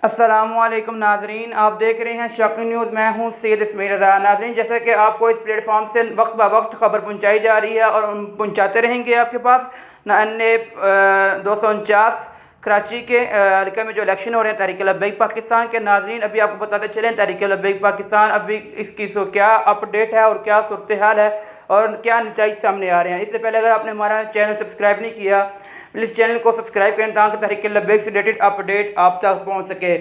السلام علیکم ناظرین، آپ دیکھ رہے ہیں شوقین نیوز۔ میں ہوں سید اسماعیل رضا۔ ناظرین، جیسا کہ آپ کو اس پلیٹ فارم سے وقت بہ وقت خبر پہنچائی جا رہی ہے اور پہنچاتے رہیں گے آپ کے پاس۔ 249 کراچی کے علاقے میں جو الیکشن ہو رہے ہیں تحریک لبیک پاکستان کے، ناظرین ابھی آپ کو بتاتے چلیں تحریک لبیک پاکستان ابھی اس کی کیا اپڈیٹ ہے اور کیا صورتحال ہے اور کیا نتائج سامنے آ رہے ہیں۔ اس سے پہلے اگر آپ نے ہمارا چینل سبسکرائب نہیں کیا، پلیز چینل کو سبسکرائب کریں تاکہ تحریک لبیک سے ریلیٹڈ اپڈیٹ آپ تک پہنچ سکے۔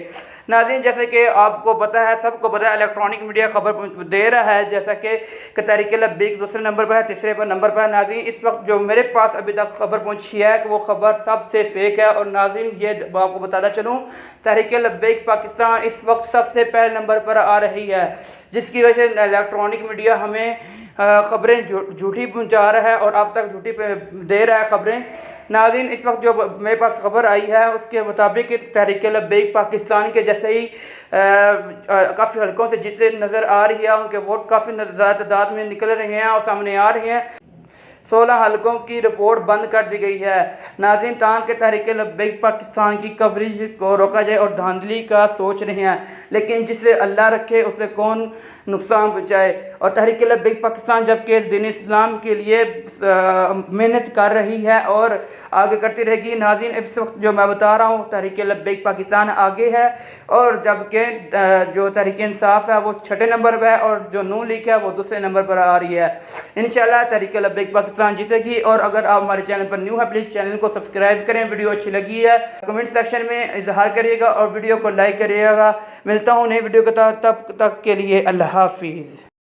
ناظرین، جیسے کہ آپ کو پتہ ہے، سب کو پتہ ہے، الیکٹرانک میڈیا خبر دے رہا ہے جیسا کہ تحریک لبیک دوسرے نمبر پر ہے، تیسرے نمبر پر ہے۔ ناظرین، اس وقت جو میرے پاس ابھی تک خبر پہنچی ہے کہ وہ خبر سب سے فیک ہے۔ اور ناظرین، یہ آپ کو بتانا چلوں، تحریک لبیک پاکستان اس وقت سب سے پہلے نمبر پر آ رہی ہے، جس کی وجہ سے الیکٹرانک میڈیا ہمیں خبریں جھوٹی پہنچا رہا ہے اور آپ تک جھوٹی دے رہا ہے خبریں۔ ناظرین، اس وقت جو میرے پاس خبر آئی ہے اس کے مطابق تحریک لبیک پاکستان کے جیسے ہی کافی حلقوں سے جیتے نظر آ رہی ہے، ان کے ووٹ کافی زیادہ تعداد میں نکل رہے ہیں اور سامنے آ رہے ہیں۔ 16 حلقوں کی رپورٹ بند کر دی گئی ہے۔ ناظرین، تاکہ تحریک لبیک پاکستان کی کوریج کو روکا جائے اور دھاندلی کا سوچ رہے ہیں، لیکن جسے اللہ رکھے اسے کون نقصان پہنچائے۔ اور تحریک لبیک پاکستان جبکہ دین اسلام کے لیے محنت کر رہی ہے اور آگے کرتی رہے گی۔ ناظرین، اس وقت جو میں بتا رہا ہوں تحریک لبیک پاکستان آگے ہے، اور جبکہ جو تحریک انصاف ہے وہ 6 نمبر پہ ہے اور جو نون لیگ ہے وہ دوسرے نمبر پر آ رہی ہے۔ انشاءاللہ تحریک لبیک پاکستان جیتے گی۔ اور اگر آپ ہمارے چینل پر نیو ہے، پلیز چینل کو سبسکرائب کریں۔ ویڈیو اچھی لگی ہے کمنٹ سیکشن میں اظہار کریے گا اور ویڈیو کو لائک کریے گا۔ ملتا ہوں نئی ویڈیو کے تب تک کے لیے اللہ حافظ۔